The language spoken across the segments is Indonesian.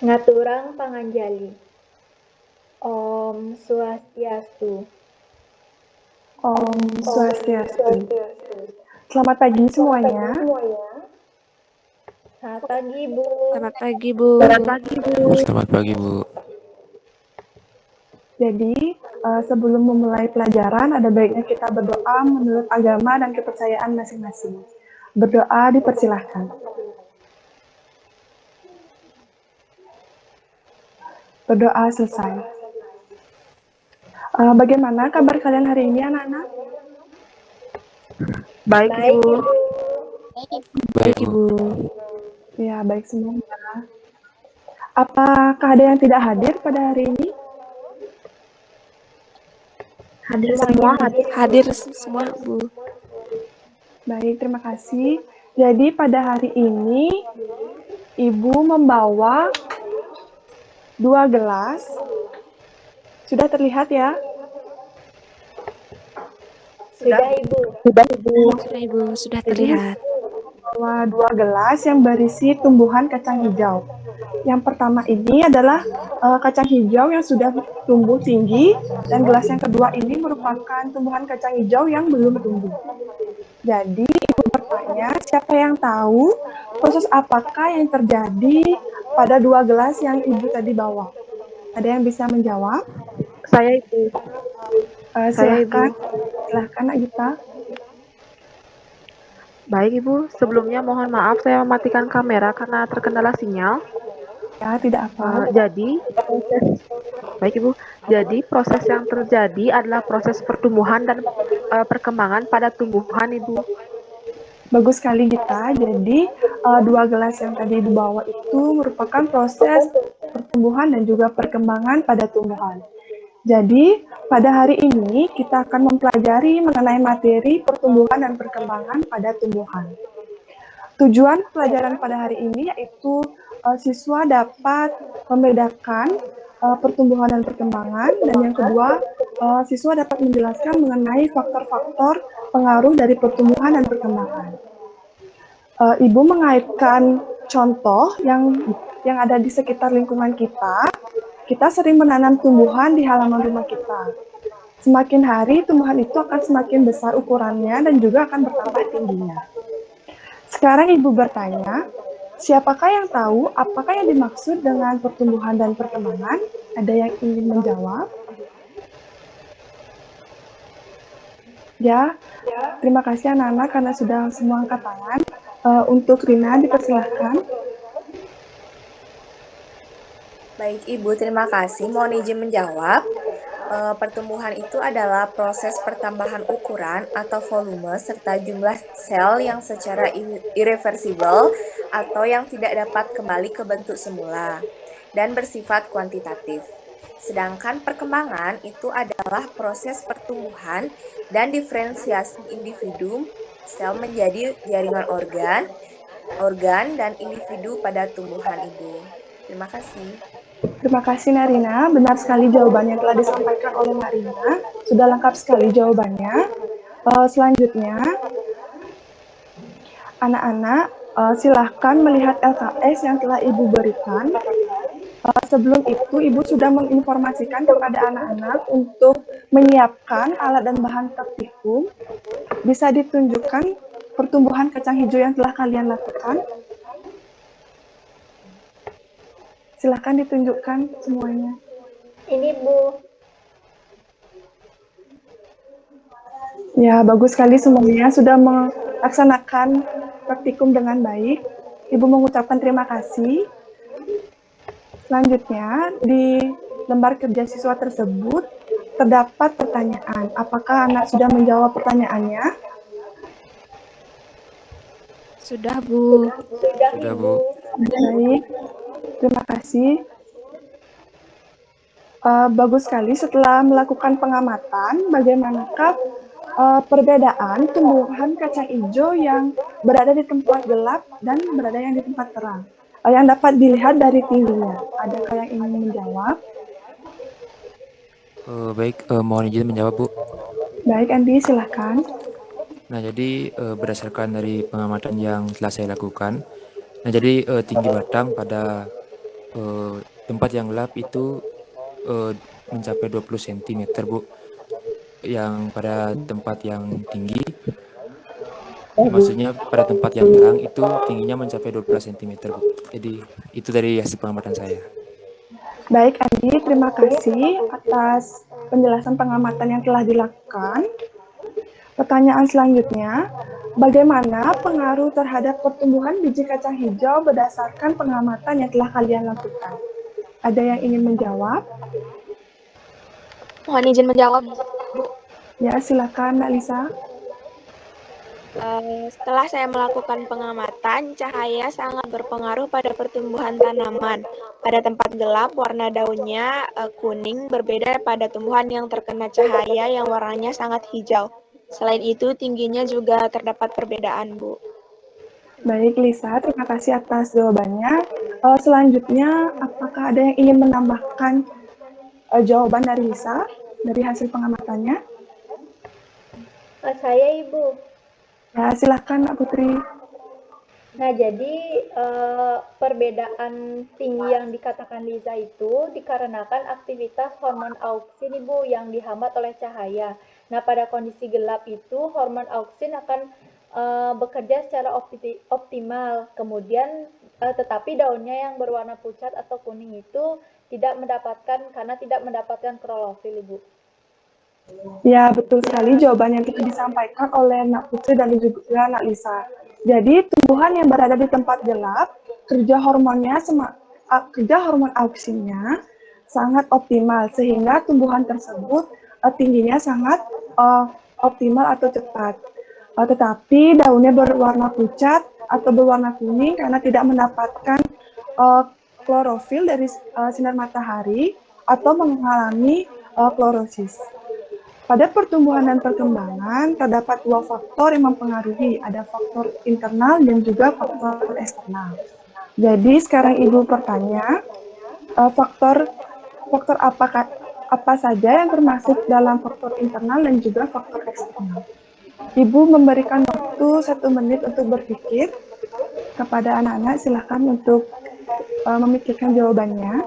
Ngaturang panganjali. Om Swastiastu. Om Om Swastiastu. Swastiastu. Selamat pagi Selamat pagi semuanya. semuanya. Selamat pagi, Bu. Selamat pagi, Bu. Selamat pagi, Bu. Jadi, sebelum memulai pelajaran, ada baiknya kita berdoa menurut agama dan kepercayaan masing-masing. Berdoa dipersilahkan. Berdoa selesai. Bagaimana kabar kalian hari ini, anak-anak? Baik, Baik, Ibu. Ibu. Baik, Bu. Ibu. Ya, baik semuanya. Apakah ada yang tidak hadir pada hari ini? Hadir semua, hadir semua, Bu. Baik, terima kasih. Jadi pada hari ini, Ibu membawa 2 gelas. Sudah terlihat ya? Sudah, Ibu. Sudah, Ibu. Sudah Jadi terlihat. membawa 2 gelas yang berisi tumbuhan kacang hijau. Yang pertama ini adalah kacang hijau yang sudah tumbuh tinggi, dan gelas yang kedua ini merupakan tumbuhan kacang hijau yang belum tumbuh. Jadi Ibu bertanya, siapa yang tahu proses apakah yang terjadi pada 2 gelas yang Ibu tadi bawa? Ada yang bisa menjawab? Saya, Ibu. Silahkan, Nak Gita. Baik, Ibu. Sebelumnya mohon maaf saya mematikan kamera karena terkendala sinyal. Ya, tidak apa. Baik, Ibu. Jadi proses yang terjadi adalah proses pertumbuhan dan perkembangan pada tumbuhan, Ibu. Bagus sekali Gita. Jadi 2 gelas yang tadi dibawa itu merupakan proses pertumbuhan dan juga perkembangan pada tumbuhan. Jadi pada hari ini kita akan mempelajari mengenai materi pertumbuhan dan perkembangan pada tumbuhan. Tujuan pelajaran pada hari ini yaitu siswa dapat membedakan pertumbuhan dan perkembangan, dan yang kedua siswa dapat menjelaskan mengenai faktor-faktor pengaruh dari pertumbuhan dan perkembangan. Ibu mengaitkan contoh yang ada di sekitar lingkungan kita. Kita sering menanam tumbuhan di halaman rumah kita. Semakin hari tumbuhan itu akan semakin besar ukurannya dan juga akan bertambah tingginya. Sekarang Ibu bertanya, siapakah yang tahu apakah yang dimaksud dengan pertumbuhan dan perkembangan? Ada yang ingin menjawab? Ya, terima kasih anak-anak karena sudah semua angkat tangan. Untuk Rina, dipersilahkan. Baik Ibu, terima kasih. Mohon izin menjawab. Pertumbuhan itu adalah proses pertambahan ukuran atau volume serta jumlah sel yang secara irreversibel atau yang tidak dapat kembali ke bentuk semula dan bersifat kuantitatif. Sedangkan perkembangan itu adalah proses pertumbuhan dan diferensiasi individu sel menjadi jaringan organ dan individu pada tumbuhan Ibu. Terima kasih. Terima kasih Narina, benar sekali jawabannya telah disampaikan oleh Narina. Sudah lengkap sekali jawabannya. Selanjutnya, anak-anak silahkan melihat LKS yang telah Ibu berikan. Sebelum itu, Ibu sudah menginformasikan kepada anak-anak untuk menyiapkan alat dan bahan praktikum. Bisa ditunjukkan pertumbuhan kacang hijau yang telah kalian lakukan. Silahkan ditunjukkan semuanya. Ini, Bu. Ya, bagus sekali semuanya sudah melaksanakan praktikum dengan baik. Ibu mengucapkan terima kasih. Selanjutnya, di lembar kerja siswa tersebut terdapat pertanyaan. Apakah anak sudah menjawab pertanyaannya? Sudah, Bu. Sudah, Bu. Baik, terima kasih. Bagus sekali setelah melakukan pengamatan, bagaimanakah perbedaan tumbuhan kacang hijau yang berada di tempat gelap dan berada yang di tempat terang, yang dapat dilihat dari tingginya. Adakah yang ingin menjawab? Baik, mohon izin menjawab, Bu. Baik, Andi, silahkan. Nah, jadi berdasarkan dari pengamatan yang telah saya lakukan, nah jadi tinggi batang pada tempat yang gelap itu mencapai 20 cm, Bu. Yang pada tempat yang tinggi, maksudnya pada tempat yang terang itu tingginya mencapai 12 cm, Bu. Jadi itu dari hasil pengamatan saya. Baik, Andi, terima kasih atas penjelasan pengamatan yang telah dilakukan. Pertanyaan selanjutnya, bagaimana pengaruh terhadap pertumbuhan biji kacang hijau berdasarkan pengamatan yang telah kalian lakukan? Ada yang ingin menjawab? Mohon izin menjawab. Ya, silakan, Mbak Lisa. Setelah saya melakukan pengamatan, cahaya sangat berpengaruh pada pertumbuhan tanaman. Pada tempat gelap, warna daunnya kuning, berbeda pada tumbuhan yang terkena cahaya yang warnanya sangat hijau. Selain itu, tingginya juga terdapat perbedaan, Bu. Baik, Lisa, terima kasih atas jawabannya. Selanjutnya, apakah ada yang ingin menambahkan jawaban dari Lisa dari hasil pengamatannya? Saya, Ibu. Ya, silakan, Mbak Putri. Nah, jadi perbedaan tinggi yang dikatakan Liza itu dikarenakan aktivitas hormon auksin, Ibu, yang dihambat oleh cahaya. Nah, pada kondisi gelap itu hormon auksin akan bekerja secara optimal. Kemudian tetapi daunnya yang berwarna pucat atau kuning itu tidak mendapatkan klorofil, Ibu. Ya, betul sekali jawaban yang telah disampaikan oleh Mbak Putri dan juga Mbak Lisa. Jadi, tumbuhan yang berada di tempat gelap, kerja hormon auksinnya sangat optimal, sehingga tumbuhan tersebut tingginya sangat optimal atau cepat. Tetapi daunnya berwarna pucat atau berwarna kuning karena tidak mendapatkan klorofil dari sinar matahari atau mengalami klorosis. Pada pertumbuhan dan perkembangan, terdapat dua faktor yang mempengaruhi. Ada faktor internal dan juga faktor eksternal. Jadi sekarang Ibu bertanya, faktor apa saja yang termasuk dalam faktor internal dan juga faktor eksternal. Ibu memberikan waktu 1 menit untuk berpikir. Kepada anak-anak, silakan untuk memikirkan jawabannya.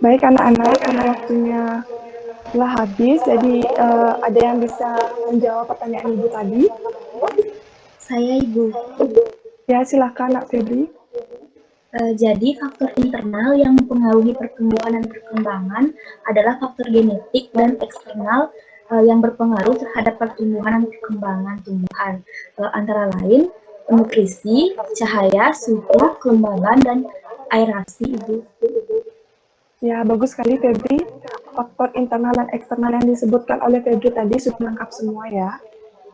Baik anak-anak, karena waktunya telah habis, jadi ada yang bisa menjawab pertanyaan Ibu tadi? Saya, Ibu. Ya, silakan Nak Febri. Jadi faktor internal yang mempengaruhi pertumbuhan dan perkembangan adalah faktor genetik, dan eksternal yang berpengaruh terhadap pertumbuhan dan perkembangan tumbuhan. Antara lain nutrisi, cahaya, suhu, kelembaban, dan aerasi, Ibu. Ya, bagus sekali Febri. Faktor internal dan eksternal yang disebutkan oleh Febri tadi sudah lengkap semua ya.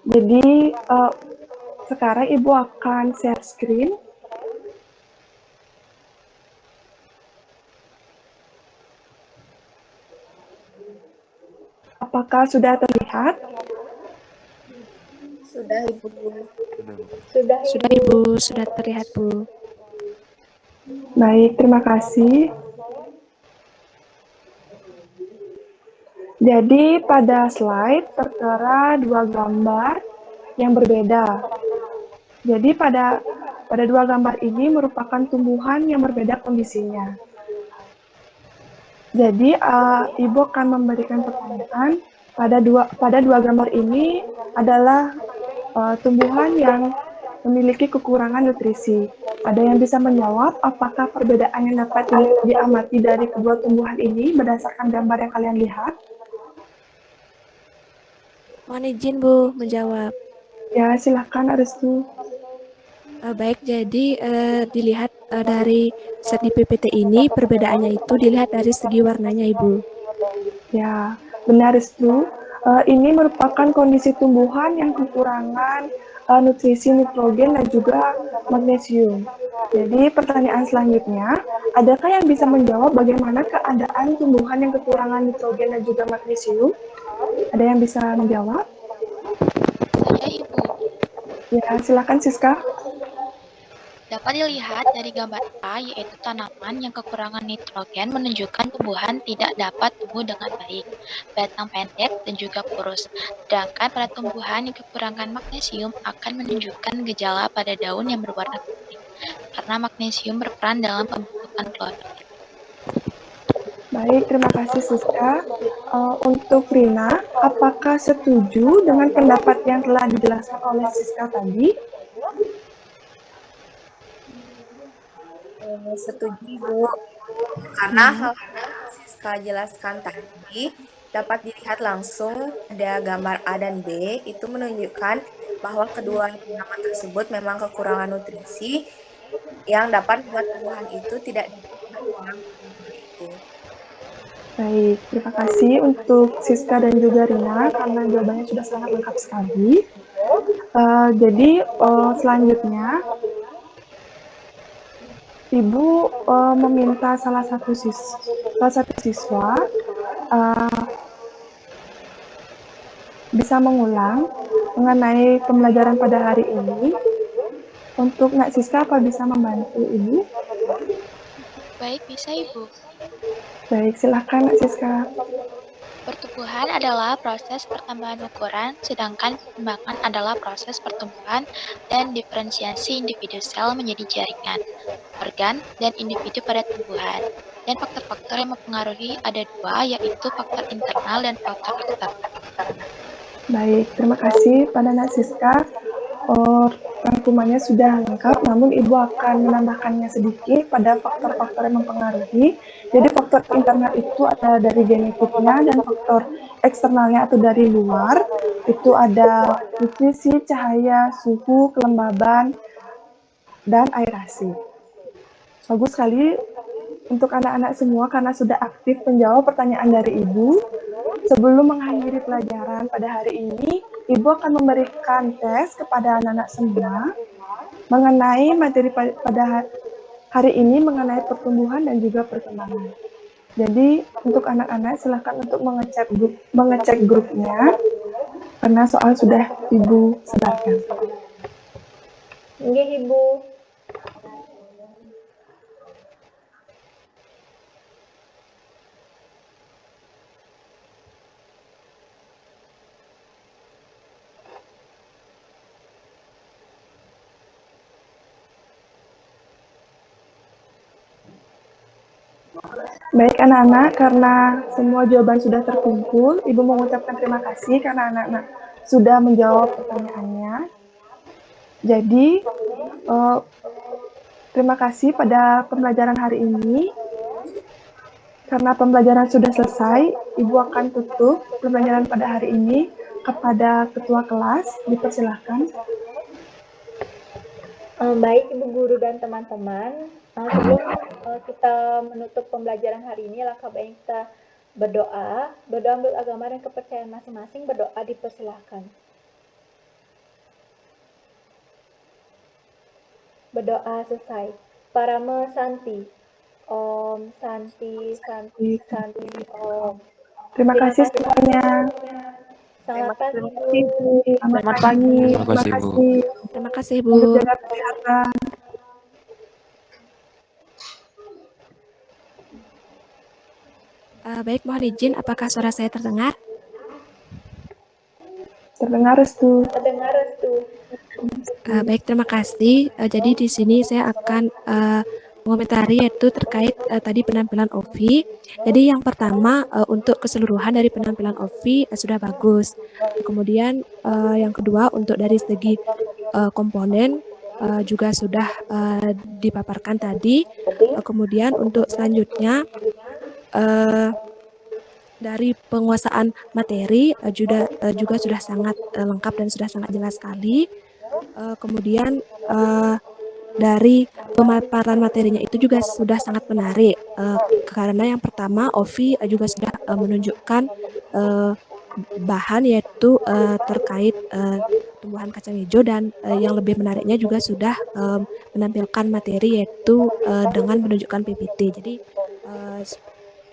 Jadi, sekarang Ibu akan share screen. Apakah sudah terlihat? Sudah, Ibu. Sudah, Ibu, sudah terlihat, Bu. Baik, terima kasih. Jadi pada slide tertera dua gambar yang berbeda. Jadi pada dua gambar ini merupakan tumbuhan yang berbeda kondisinya. Jadi Ibu akan memberikan pertanyaan pada dua gambar ini adalah tumbuhan yang memiliki kekurangan nutrisi. Ada yang bisa menjawab apakah perbedaan yang dapat diamati dari kedua tumbuhan ini berdasarkan gambar yang kalian lihat? Mohon izin, Bu, menjawab. Ya, silakan Arestu. Baik, jadi dilihat dari set di PPT ini, perbedaannya itu dilihat dari segi warnanya, Ibu. Ya, benar Arestu. Ini merupakan kondisi tumbuhan yang kekurangan nutrisi nitrogen dan juga magnesium. Jadi pertanyaan selanjutnya, adakah yang bisa menjawab bagaimana keadaan tumbuhan yang kekurangan nitrogen dan juga magnesium? Ada yang bisa menjawab? Saya, Ibu. Ya, silakan Siska. Dapat dilihat dari gambar A, yaitu tanaman yang kekurangan nitrogen menunjukkan tumbuhan tidak dapat tumbuh dengan baik, batang pendek dan juga kurus. Sedangkan pada tumbuhan yang kekurangan magnesium akan menunjukkan gejala pada daun yang berwarna kuning, karena magnesium berperan dalam pembentukan klorofil. Baik, terima kasih Siska. Untuk Rina, apakah setuju dengan pendapat yang telah dijelaskan oleh Siska tadi? Setuju, Ibu. Karena hal yang Siska jelaskan tadi dapat dilihat langsung pada gambar A dan B, itu menunjukkan bahwa kedua tanaman tersebut memang kekurangan nutrisi yang dapat membuat tumbuhan itu tidak dapat berkembang itu. Baik, terima kasih untuk Siska dan juga Rina karena jawabannya sudah sangat lengkap sekali. Jadi selanjutnya Ibu meminta salah satu siswa bisa mengulang mengenai pembelajaran pada hari ini. Untuk Nak Siska, apa bisa membantu Ibu? Baik, bisa Ibu. Baik, silahkan Nak Siska. Pertumbuhan adalah proses pertambahan ukuran, sedangkan perkembangan adalah proses pertumbuhan dan diferensiasi individu sel menjadi jaringan, organ, dan individu pada tumbuhan. Dan faktor-faktor yang mempengaruhi ada dua, yaitu faktor internal dan faktor eksternal. Baik, terima kasih pada Nak Siska. Rangkumannya sudah lengkap, namun Ibu akan menambahkannya sedikit pada faktor-faktor yang mempengaruhi. Jadi faktor internal itu ada dari genetiknya dan faktor eksternalnya atau dari luar. Itu ada nutrisi, cahaya, suhu, kelembaban, dan aerasi. Bagus sekali untuk anak-anak semua karena sudah aktif menjawab pertanyaan dari Ibu. Sebelum mengakhiri pelajaran pada hari ini, Ibu akan memberikan tes kepada anak-anak semua mengenai materi pada hari ini mengenai pertumbuhan dan juga perkembangan. Jadi untuk anak-anak silakan untuk mengecek grupnya karena soal sudah Ibu sebarkan. Nggih, Ibu. Baik anak-anak, karena semua jawaban sudah terkumpul, Ibu mengucapkan terima kasih karena anak-anak sudah menjawab pertanyaannya. Jadi, terima kasih pada pembelajaran hari ini. Karena pembelajaran sudah selesai, Ibu akan tutup pembelajaran pada hari ini kepada ketua kelas. Dipersilahkan. Baik Ibu Guru dan teman-teman, sebelum kita menutup pembelajaran hari ini, alangkah baiknya kita berdoa menurut agama dan kepercayaan masing-masing, berdoa dipersilahkan. Berdoa selesai. Parama Santi. Om Santi, Santi, Santi, Om. Terima kasih semuanya. Selamat pagi, Ibu. Selamat pagi. Terima kasih, Bu. Terima kasih, Bu. Selamat jaga kesehatan. Baik, mohon izin, apakah suara saya terdengar? Terdengar, Restu. Terdengar, Restu. Baik, terima kasih. Jadi di sini saya akan mengomentari yaitu terkait tadi penampilan Ovi. Jadi yang pertama untuk keseluruhan dari penampilan Ovi sudah bagus. Kemudian yang kedua untuk dari segi komponen juga sudah dipaparkan tadi. Kemudian untuk selanjutnya dari penguasaan materi juga sudah sangat lengkap dan sudah sangat jelas sekali. Kemudian dari pemaparan materinya itu juga sudah sangat menarik karena yang pertama Ovi juga sudah menunjukkan bahan yaitu terkait tumbuhan kacang hijau dan yang lebih menariknya juga sudah menampilkan materi yaitu dengan menunjukkan PPT. Jadi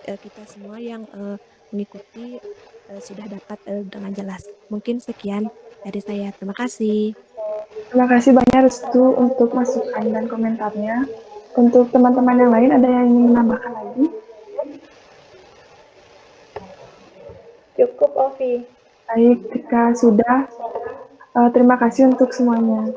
kita semua yang mengikuti sudah dapat dengan jelas. Mungkin sekian dari saya. Terima kasih. Terima kasih banyak Restu untuk masukan dan komentarnya. Untuk teman-teman yang lain ada yang ingin menambahkan lagi? Cukup, Ovi. Baik, jika sudah, terima kasih untuk semuanya.